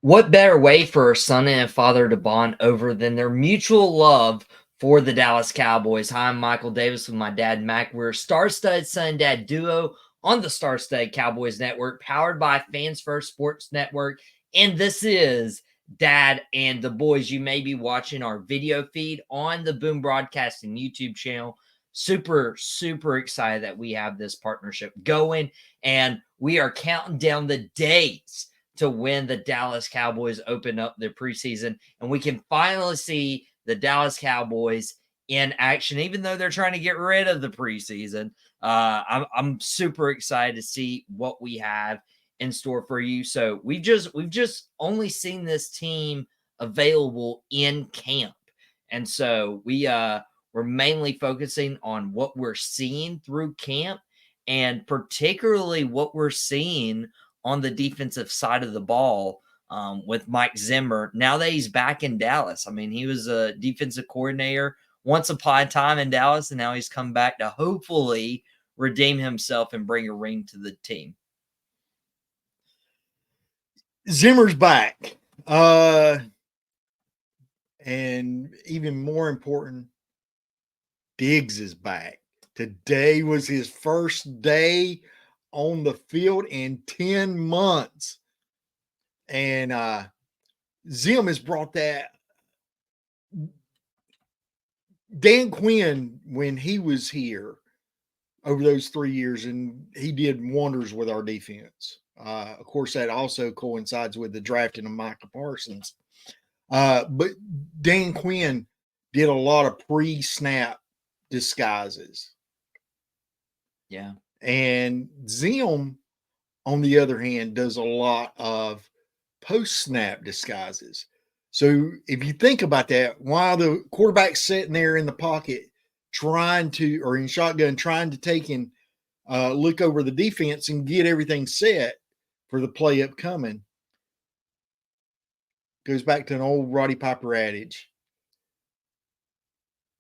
What better way for a son and a father to bond over than their mutual love for the Dallas Cowboys? Hi, I'm Michael Davis with my dad, Mack. We're a star-studded son and dad duo on the Star-Studded Cowboys Network, powered by Fans First Sports Network. And this is Dad and the Boys. You may be watching our video feed on the Boom Broadcasting YouTube channel. Super, super excited that we have this partnership going, and we are counting down the days to when the Dallas Cowboys open up their preseason, and we can finally see the Dallas Cowboys in action, even though they're trying to get rid of the preseason. I'm super excited to see what we have in store for you. So we've just only seen this team available in camp, and so we're mainly focusing on what we're seeing through camp, and particularly what we're seeing on the defensive side of the ball with Mike Zimmer. Now that he's back in Dallas, I mean, he was a defensive coordinator once upon a time in Dallas, and now he's come back to hopefully redeem himself and bring a ring to the team. Zimmer's back. And even more important, Diggs is back. Today was his first day on the field in 10 months. And Zim has brought that. Dan Quinn, when he was here over those 3 years, and he did wonders with our defense. Of course, that also coincides with the drafting of Micah Parsons. But Dan Quinn did a lot of pre-snap disguises. Yeah. And Zim, on the other hand, does a lot of post-snap disguises. So if you think about that, while the quarterback's sitting there in the pocket or in shotgun, trying to take and look over the defense and get everything set for the play upcoming, goes back to an old Roddy Piper adage.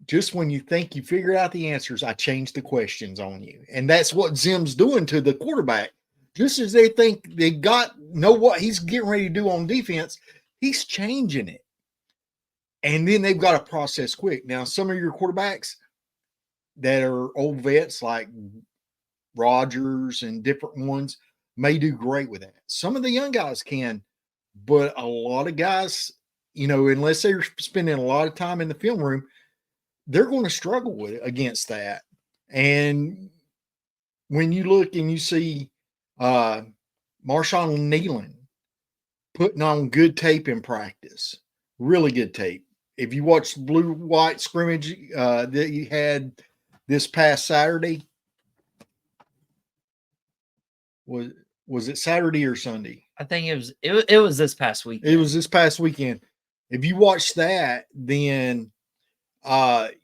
Just when you think you figure out the answers, I change the questions on you. And that's what Zim's doing to the quarterback. Just as they think they know what he's getting ready to do on defense, he's changing it. And then they've got to process quick. Now, some of your quarterbacks that are old vets like Rodgers and different ones may do great with that. Some of the young guys can, but a lot of guys, unless they're spending a lot of time in the film room, they're going to struggle with it against that. And when you look and you see Marshawn Nealon putting on good tape in practice, really good tape. If you watch the blue-white scrimmage that you had this past Saturday, was it Saturday or Sunday? I think it was this past weekend. It was this past weekend. If you watch that, then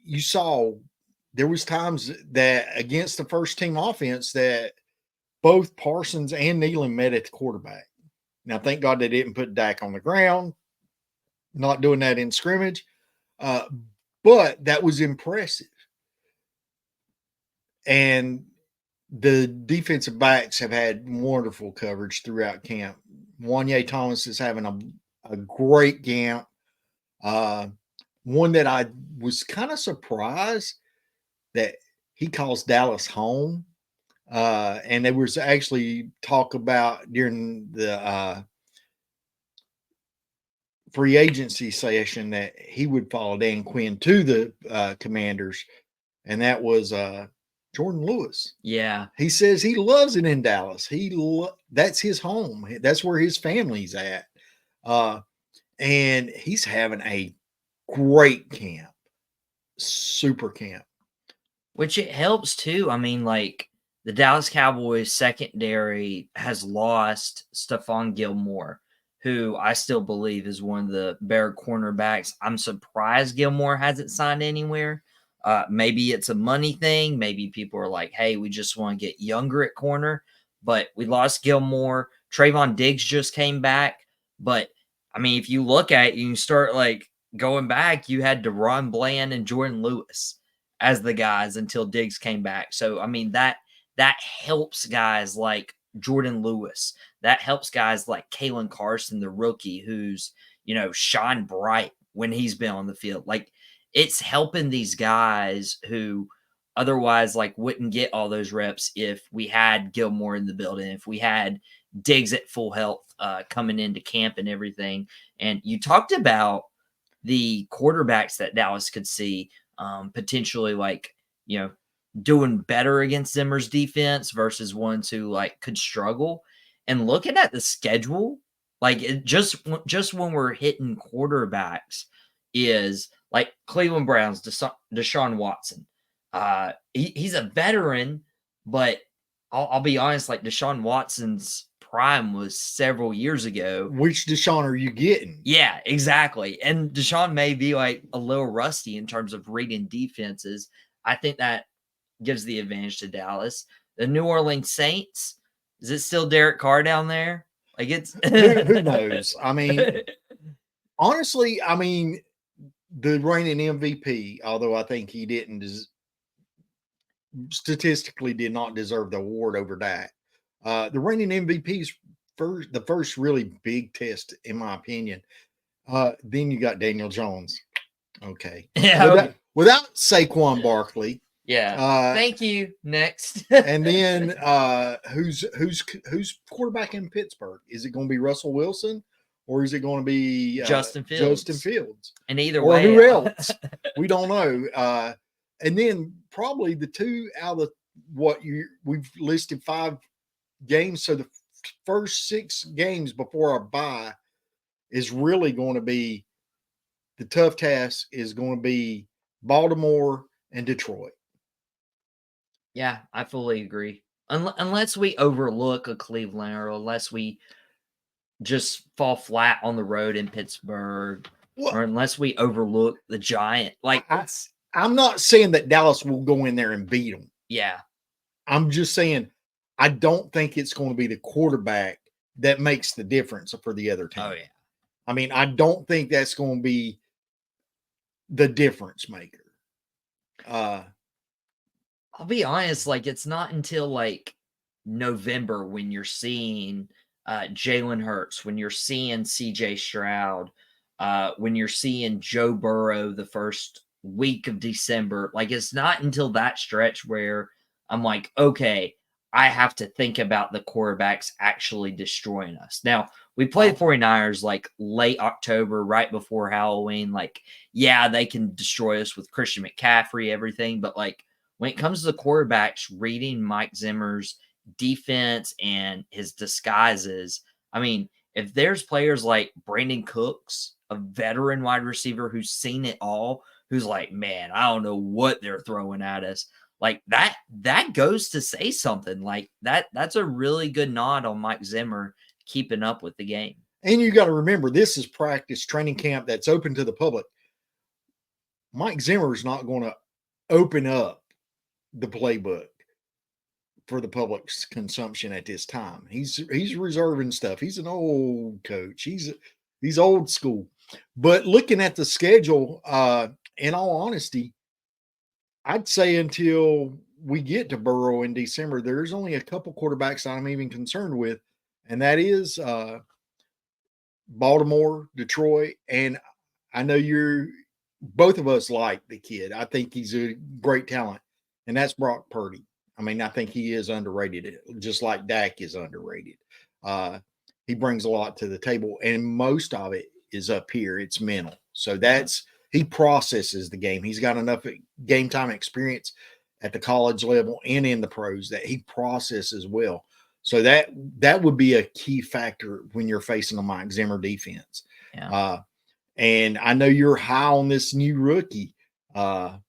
you saw there was times that against the first team offense that both Parsons and Nealon met at the quarterback. Now, thank God they didn't put Dak on the ground, not doing that in scrimmage, but that was impressive. And the defensive backs have had wonderful coverage throughout camp. Wanye Thomas is having a great camp. One that I was kind of surprised that he calls Dallas home. And there was actually talk about during the free agency session that he would follow Dan Quinn to the Commanders. And that was Jordan Lewis. Yeah. He says he loves it in Dallas. That's his home. That's where his family's at. And he's having a great camp. Super camp. Which it helps too. I mean, like the Dallas Cowboys secondary has lost Stephon Gilmore, who I still believe is one of the better cornerbacks. I'm surprised Gilmore hasn't signed anywhere. Maybe it's a money thing. Maybe people are like, hey, we just want to get younger at corner. But we lost Gilmore. Trayvon Diggs just came back. But, I mean, if you look at it, you start like going back, you had DeRon Bland and Jordan Lewis as the guys until Diggs came back. So, I mean, that helps guys like Jordan Lewis. That helps guys like Kalen Carson, the rookie, who's, shine bright when he's been on the field. Like, it's helping these guys who otherwise wouldn't get all those reps if we had Gilmore in the building, if we had Diggs at full health coming into camp and everything. And you talked about the quarterbacks that Dallas could see potentially doing better against Zimmer's defense versus ones who could struggle. And looking at the schedule, just when we're hitting quarterbacks is Cleveland Browns, Deshaun Watson. He's a veteran, but I'll be honest, Deshaun Watson's prime was several years ago. Which Deshaun are you getting? Yeah, exactly. And Deshaun may be a little rusty in terms of reading defenses. I think that gives the advantage to Dallas. The New Orleans Saints, is it still Derek Carr down there? It's who knows? I mean, honestly, the reigning MVP, although I think he didn't statistically did not deserve the award over Dak. The reigning MVP's the first really big test, in my opinion. Then you got Daniel Jones. Okay. Yeah. Without Saquon Barkley. Yeah. Thank you. Next. And then who's quarterback in Pittsburgh? Is it going to be Russell Wilson or is it going to be Justin Fields? And either way, who else? We don't know. And then probably the two out of we've listed 5 games. So the first 6 games before our bye is really going to be the tough task is going to be Baltimore and Detroit. Yeah, I fully agree. Unless we overlook a Cleveland or unless we just fall flat on the road in Pittsburgh or unless we overlook the Giant. I'm not saying that Dallas will go in there and beat them. Yeah. I'm just saying I don't think it's going to be the quarterback that makes the difference for the other team. Oh, yeah. I don't think that's going to be the difference maker. I'll be honest, it's not until November when you're seeing Jalen Hurts, when you're seeing CJ Stroud, when you're seeing Joe Burrow the first week of December. It's not until that stretch where I'm okay, I have to think about the quarterbacks actually destroying us. Now, we play the 49ers late October, right before Halloween. Yeah, they can destroy us with Christian McCaffrey, everything. But when it comes to the quarterbacks reading Mike Zimmer's defense and his disguises, if there's players like Brandon Cooks, a veteran wide receiver who's seen it all, who's man, I don't know what they're throwing at us. That goes to say something. That's a really good nod on Mike Zimmer keeping up with the game. And you got to remember, this is practice training camp that's open to the public. Mike Zimmer is not going to open up the playbook for the public's consumption at this time. He's reserving stuff. He's an old coach. He's old school. But looking at the schedule, in all honesty, I'd say until we get to Burrow in December, there's only a couple quarterbacks I'm even concerned with, and that is Baltimore, Detroit, and I know both of us like the kid. I think he's a great talent, and that's Brock Purdy. I think he is underrated, just like Dak is underrated. He brings a lot to the table, and most of it is up here. It's mental. So he processes the game. He's got enough game time experience at the college level and in the pros that he processes well. So that would be a key factor when you're facing a Mike Zimmer defense. Yeah. And I know you're high on this new rookie, Leafau.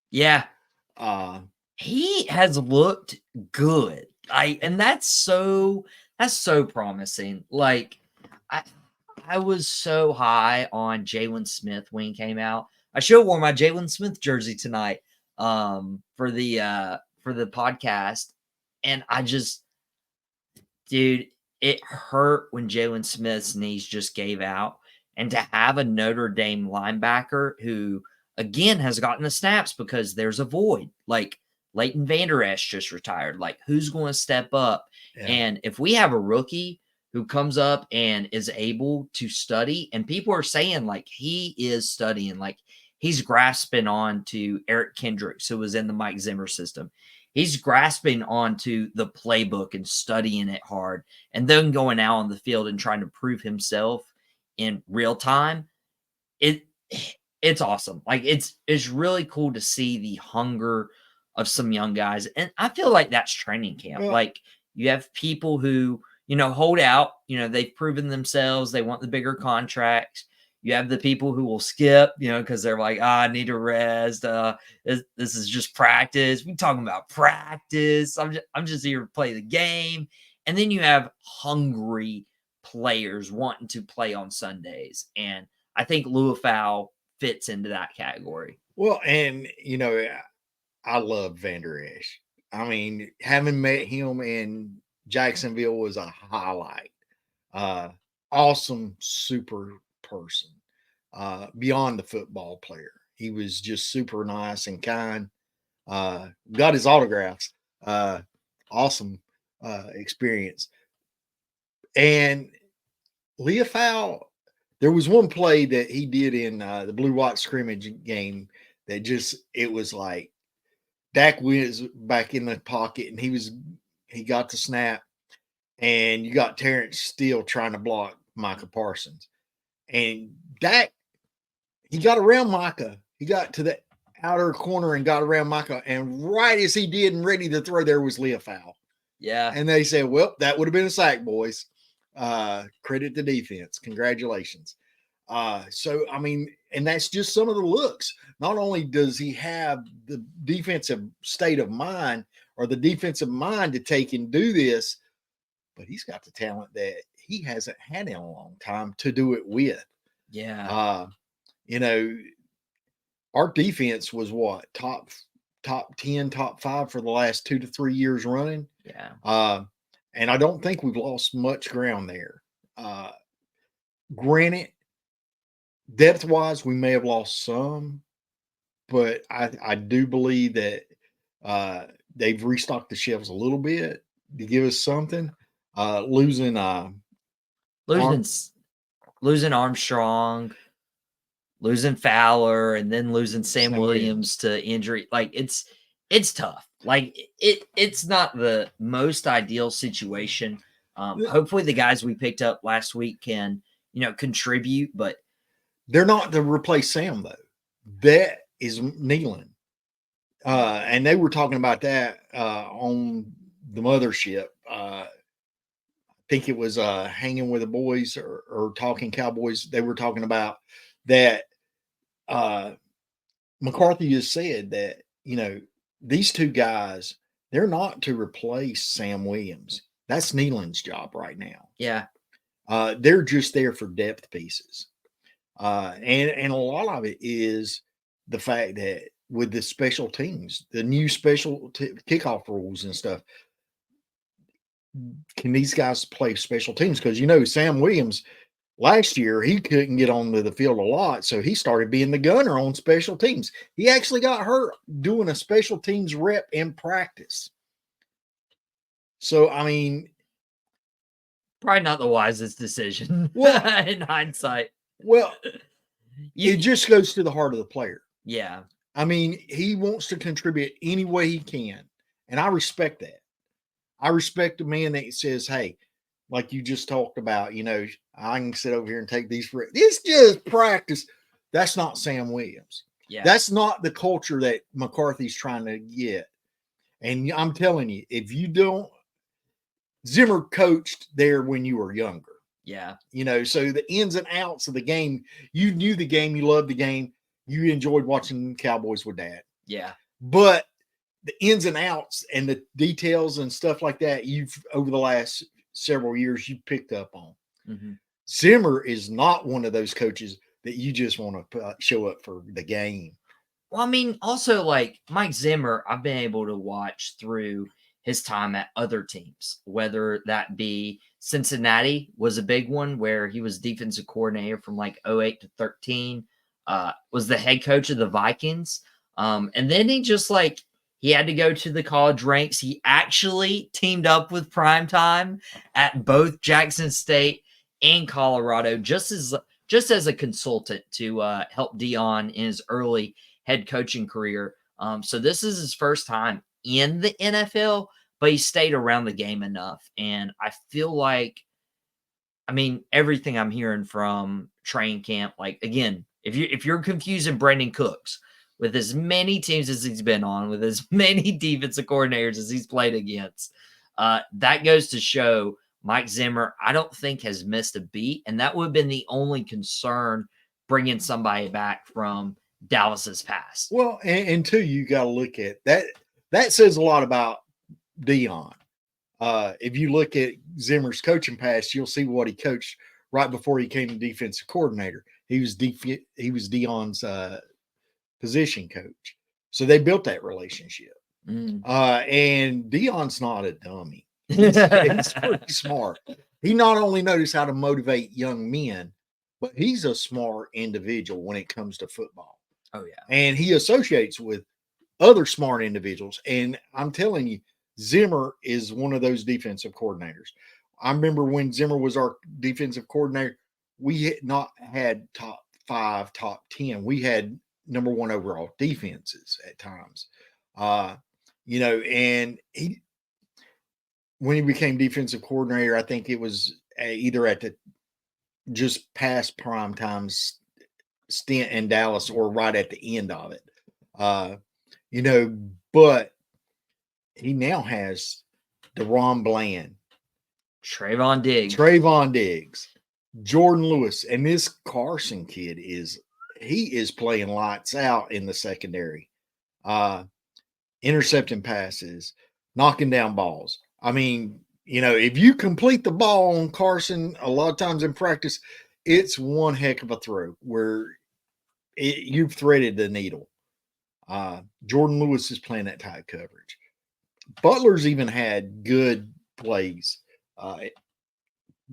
Yeah. He has looked good. And that's so promising. I was so high on Jalen Smith when he came out. I should have worn my Jalen Smith jersey tonight for the podcast. And dude, it hurt when Jalen Smith's knees just gave out. And to have a Notre Dame linebacker who, again, has gotten the snaps because there's a void. Leighton Vander Esch just retired. Like, who's going to step up? Yeah. And if we have a rookie who comes up and is able to study, and people are saying, like, he is studying, like, he's grasping on to Eric Kendricks, who was in the Mike Zimmer system. He's grasping onto the playbook and studying it hard, and then going out on the field and trying to prove himself in real time. It's awesome. Like, it's really cool to see the hunger of some young guys, and I feel like that's training camp. Well, like, you have people who, hold out. They've proven themselves. They want the bigger contracts. You have the people who will skip, because they're like, I need a rest. This is just practice. We talking about practice. I'm just here to play the game. And then you have hungry players wanting to play on Sundays, and I think Luafau fits into that category. Well, and I love Vander Esch. I mean, having met him in Jacksonville was a highlight. Awesome, super person. Beyond the football player, he was just super nice and kind. Got his autographs. Awesome experience. And Leofau, there was one play that he did in the blue white scrimmage game that it was like Dak was back in the pocket and he got the snap, and you got Terrence Steele trying to block Micah Parsons, and Dak, he got around Micah. He got to the outer corner and got around Micah, and right as he did and ready to throw, there was Leofau. Yeah. And they said, well, that would have been a sack, boys. Credit the defense. Congratulations. So, I mean, and that's just some of the looks. Not only does he have the defensive state of mind or the defensive mind to take and do this, but he's got the talent that he hasn't had in a long time to do it with. Yeah. Our defense was what, top 10, top 5 for the last 2 to 3 years running. Yeah. And I don't think we've lost much ground there. Granted, depth-wise, we may have lost some, but I do believe that they've restocked the shelves a little bit to give us something. Losing Armstrong, losing Fowler, and then losing Sam Williams to injury. Like, it's tough. Like, it's not the most ideal situation. Hopefully the guys we picked up last week can, contribute, but they're not to replace Sam, though. That is Nealon. And they were talking about that on the mothership. I think it was Hanging with the Boys or Talking Cowboys. They were talking about that. McCarthy has said that, these two guys, they're not to replace Sam Williams. That's Nealon's job right now. Yeah. They're just there for depth pieces. And a lot of it is the fact that with the special teams, the new special kickoff rules and stuff, can these guys play special teams? Because, Sam Williams, last year, he couldn't get onto the field a lot, so he started being the gunner on special teams. He actually got hurt doing a special teams rep in practice. So, I mean, probably not the wisest decision in hindsight. Well, it just goes to the heart of the player. Yeah. I mean, he wants to contribute any way he can, and I respect that. I respect a man that says, hey, like you just talked about, I can sit over here and take these for it's just practice. That's not Sam Williams. Yeah. That's not the culture that McCarthy's trying to get. And I'm telling you, if you don't, Zimmer coached there when you were younger. Yeah. So the ins and outs of the game, you knew the game, you loved the game, you enjoyed watching Cowboys with Dad. Yeah. But the ins and outs and the details and stuff like that, over the last several years, you picked up on. Mm-hmm. Zimmer is not one of those coaches that you just want to show up for the game. Well, I mean, also, like, Mike Zimmer, I've been able to watch through his time at other teams, whether that be Cincinnati was a big one where he was defensive coordinator from like 08 to 13, was the head coach of the Vikings. And then he He had to go to the college ranks. He actually teamed up with Primetime at both Jackson State and Colorado, just as a consultant to help Dion in his early head coaching career. So this is his first time in the NFL, but he stayed around the game enough. And I feel like, I mean, everything I'm hearing from training camp, like, again, if you're confusing Brandon Cooks with as many teams as he's been on, with as many defensive coordinators as he's played against, that goes to show Mike Zimmer, I don't think, has missed a beat. And that would have been the only concern bringing somebody back from Dallas's past. Well, and two, you got to look at that. That says a lot about Dion. If you look at Zimmer's coaching past, you'll see what he coached right before he became defensive coordinator. He was Dion's position coach, so they built that relationship. And Dion's not a dummy. He's pretty smart. He not only knows how to motivate young men, but he's a smart individual when it comes to football. Oh yeah, and he associates with other smart individuals. And I'm telling you, Zimmer is one of those defensive coordinators. I remember when Zimmer was our defensive coordinator, we had not had top 5, top 10. We had number 1 overall defenses at times. And when he became defensive coordinator, I think it was either at the just past prime times stint in Dallas or right at the end of it. But he now has DeRon Bland, Trayvon Diggs, Jordan Lewis, and this Carson kid is playing lights out in the secondary, intercepting passes, knocking down balls. I mean, if you complete the ball on Carson, a lot of times in practice, it's one heck of a throw where you've threaded the needle. Jordan Lewis is playing that tight coverage. Butler's even had good plays.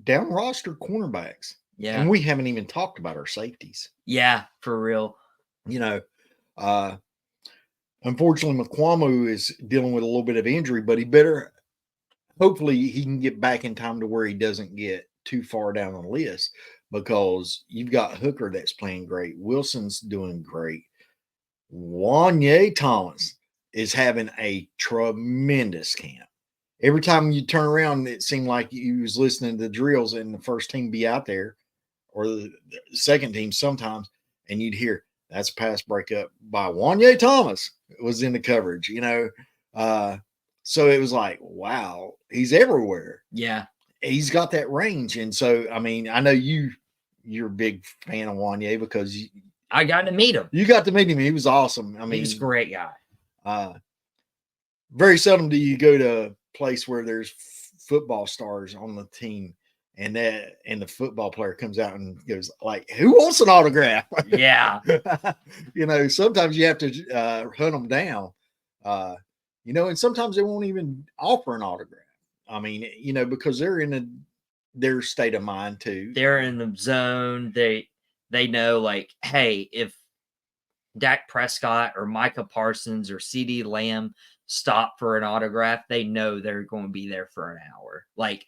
Down roster cornerbacks. Yeah. And we haven't even talked about our safeties. Yeah, for real. Unfortunately, McQuamu is dealing with a little bit of injury, but hopefully he can get back in time to where he doesn't get too far down the list, because you've got Hooker that's playing great. Wilson's doing great. Wanye Thomas is having a tremendous camp. Every time you turn around, it seemed like you was listening to the drills and the first team be out there, or the second team sometimes, and you'd hear, that's a pass breakup by Wanye Thomas. It was in the coverage, so it was like, wow, he's everywhere. Yeah. He's got that range. And so, I mean, I know you're a big fan of Wanye because I got to meet him. You got to meet him. He was awesome. I mean, he's a great guy. Very seldom do you go to a place where there's football stars on the team, and the football player comes out and goes like, who wants an autograph? Yeah. Sometimes you have to hunt them down, and sometimes they won't even offer an autograph. I mean, because they're in their state of mind too. They're in the zone. They know, like, hey, if Dak Prescott or Micah Parsons or CeeDee Lamb stop for an autograph, they know they're going to be there for an hour. Like,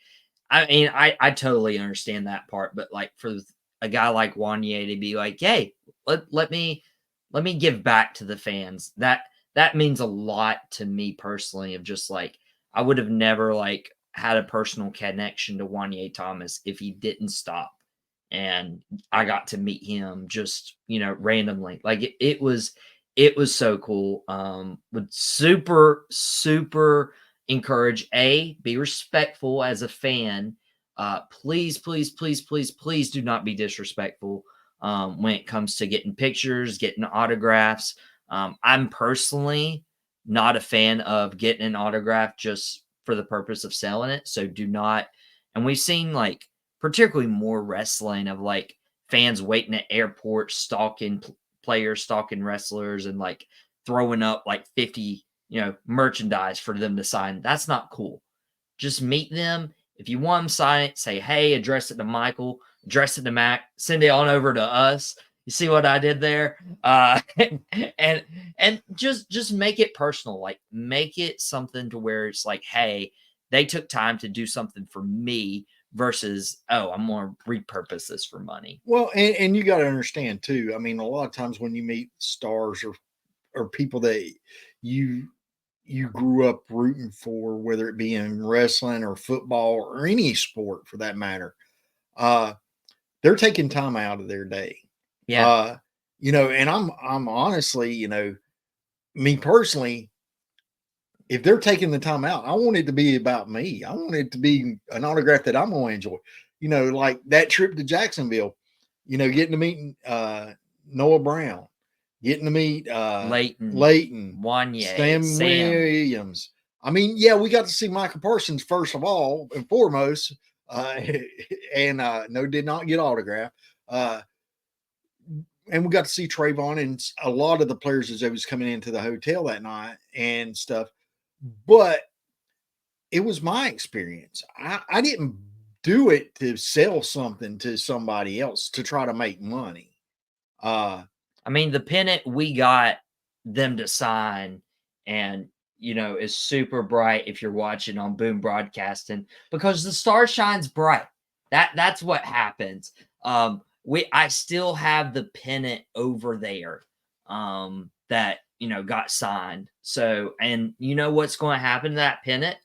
I mean, I totally understand that part, but like for a guy like Wanye to be like, hey, let me give back to the fans. That means a lot to me personally, of just like, I would have never like had a personal connection to Wanye Thomas if he didn't stop. And I got to meet him just, randomly. Like it was so cool. Would super, super encourage, be respectful as a fan. Please, please, please, please, please do not be disrespectful when it comes to getting pictures, getting autographs. I'm personally not a fan of getting an autograph just for the purpose of selling it. So do not. And we've seen like particularly more wrestling of like fans waiting at airports, stalking players, stalking wrestlers, and like throwing up like 50, merchandise for them to sign. That's not cool. Just meet them. If you want them to sign it, say, hey, address it to Michael, address it to Mack, send it on over to us. You see what I did there? And just make it personal. Like, make it something to where it's like, hey, they took time to do something for me versus, oh, I'm going to repurpose this for money. Well, and you got to understand too. I mean, a lot of times when you meet stars or people that you you grew up rooting for, whether it be in wrestling or football or any sport for that matter, uh, they're taking time out of their day. Yeah. And I'm honestly, me personally, if they're taking the time out, I want it to be about me. I want it to be an autograph that I'm going to enjoy. Like that trip to Jacksonville, getting to meet Noah Brown, getting to meet Leighton, Wanye, Sam Williams. I mean, yeah, we got to see Michael Parsons first of all and foremost, and no, did not get autographed. And we got to see Trayvon and a lot of the players as they was coming into the hotel that night and stuff. But it was my experience. I didn't do it to sell something to somebody else to try to make money. I mean, the pennant we got them to sign and is super bright if you're watching on Boom Broadcasting because the star shines bright. That's what happens. I still have the pennant over there that got signed. So, and you know what's going to happen to that pennant?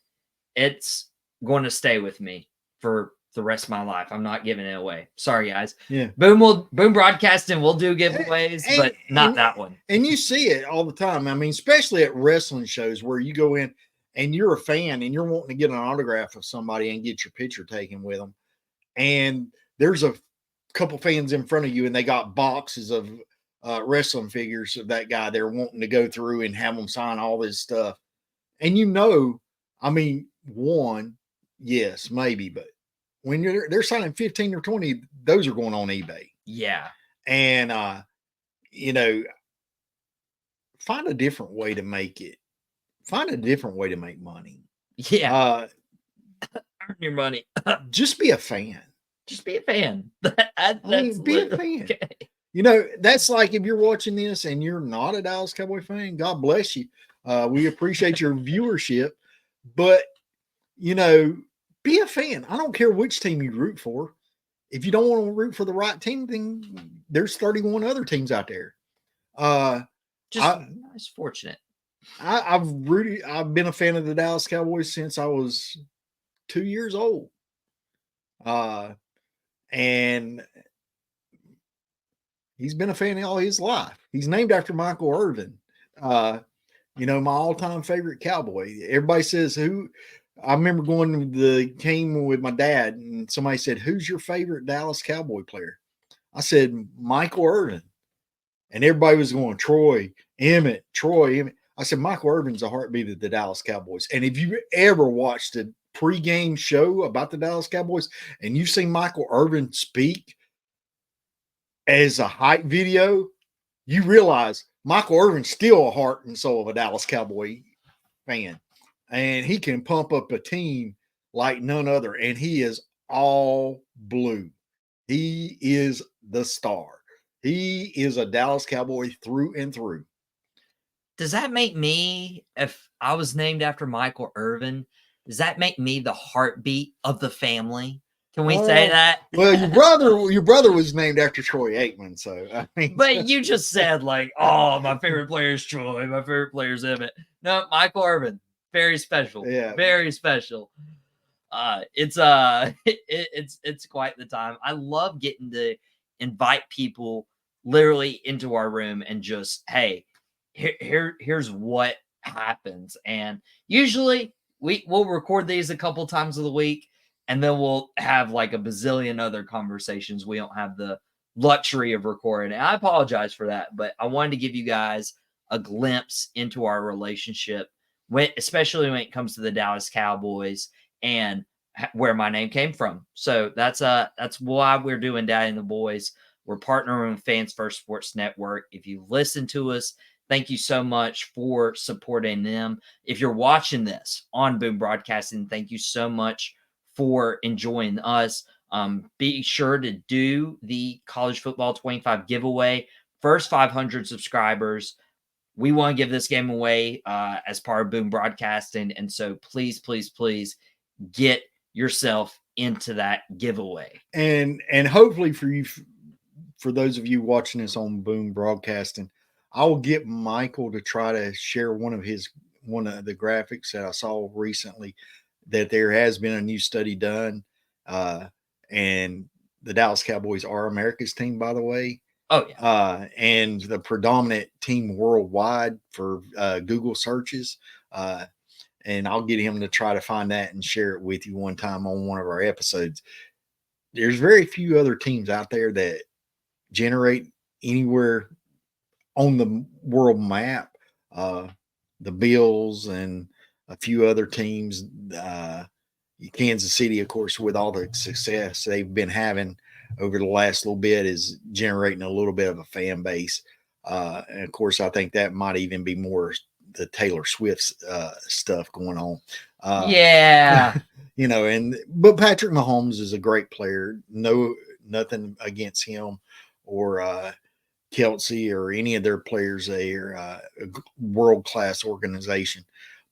It's going to stay with me for the rest of my life. I'm not giving it away. Sorry, guys. Yeah. Boom Broadcasting will do giveaways, but not that one. And you see it all the time. I mean, especially at wrestling shows where you go in and you're a fan and you're wanting to get an autograph of somebody and get your picture taken with them. And there's a couple fans in front of you and they got boxes of wrestling figures of that guy they're wanting to go through and have them sign all this stuff. And I mean, one, yes, maybe, but when they're signing 15 or 20, those are going on eBay. Yeah. And find a different way to make it. Find a different way to make money. Yeah. Earn your money. Just be a fan. Just be a fan. Be a fan. Okay. That's like if you're watching this and you're not a Dallas Cowboy fan, God bless you. We appreciate your viewership, but be a fan. I don't care which team you root for. If you don't want to root for the right team, then there's 31 other teams out there. It's fortunate. I've been a fan of the Dallas Cowboys since I was 2 years old. And he's been a fan all his life. He's named after Michael Irvin. My all-time favorite Cowboy. Everybody says who. I remember going to the game with my dad, and somebody said, "Who's your favorite Dallas Cowboy player?" I said, "Michael Irvin," and everybody was going, Troy Emmett. I said, "Michael Irvin's the heartbeat of the Dallas Cowboys." And if you ever watched a pregame show about the Dallas Cowboys, and you've seen Michael Irvin speak as a hype video, you realize Michael Irvin's still a heart and soul of a Dallas Cowboy fan. And he can pump up a team like none other. And he is all blue. He is the star. He is a Dallas Cowboy through and through. Does that make me, if I was named after Michael Irvin, does that make me the heartbeat of the family? Can we say that? Well, your brother was named after Troy Aikman, so I mean. But you just said like, oh, my favorite player is Troy, my favorite player is Emmett. No, Michael Irvin, very special. Yeah, very special. It's quite the time. I love getting to invite people literally into our room and just, hey, here's what happens. And usually we'll record these a couple times of the week. And then we'll have like a bazillion other conversations. We don't have the luxury of recording. And I apologize for that, but I wanted to give you guys a glimpse into our relationship, especially when it comes to the Dallas Cowboys and where my name came from. So that's why we're doing Daddy and the Boys. We're partnering with Fans First Sports Network. If you listen to us, thank you so much for supporting them. If you're watching this on Boom Broadcasting, thank you so much for enjoying us. Be sure to do the college football 25 giveaway. First 500 subscribers, we want to give this game away as part of Boom Broadcasting. And so please, please, please get yourself into that giveaway. And hopefully for those of you watching this on Boom Broadcasting, I will get Michael to try to share one of the graphics that I saw recently, that there has been a new study done. And the Dallas Cowboys are America's team, by the way. Oh, yeah. And the predominant team worldwide for Google searches. And I'll get him to try to find that and share it with you one time on one of our episodes. There's very few other teams out there that generate anywhere on the world map. The Bills and a few other teams, Kansas City, of course, with all the success they've been having over the last little bit, is generating a little bit of a fan base. And of course, I think that might even be more the Taylor Swift stuff going on. Yeah. But Patrick Mahomes is a great player. Nothing against him or Kelsey or any of their players. They are a world-class organization.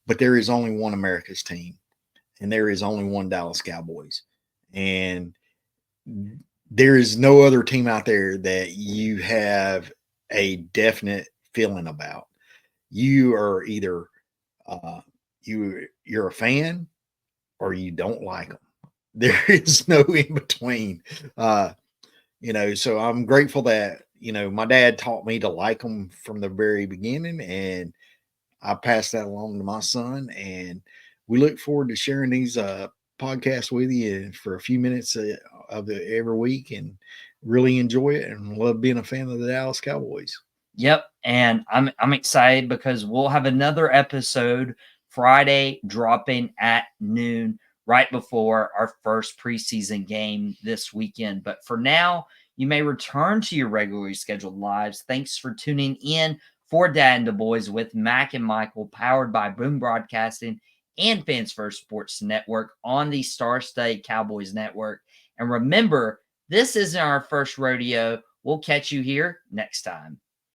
But there is only one America's team, and there is only one Dallas Cowboys. And there is no other team out there that you have a definite feeling about. You are either you're a fan or you don't like them. There is no in between. So I'm grateful that, my dad taught me to like them from the very beginning, and I passed that along to my son, and we look forward to sharing these podcasts with you for a few minutes of every week, and really enjoy it and love being a fan of the Dallas Cowboys. Yep. And I'm excited because we'll have another episode Friday dropping at noon, right before our first preseason game this weekend. But for now, you may return to your regularly scheduled lives. Thanks for tuning in for Dad and the Boys with Mack and Michael, powered by Boom Broadcasting and Fans First Sports Network on the Star-Studded Cowboys Network. And remember, this isn't our first rodeo. We'll catch you here next time.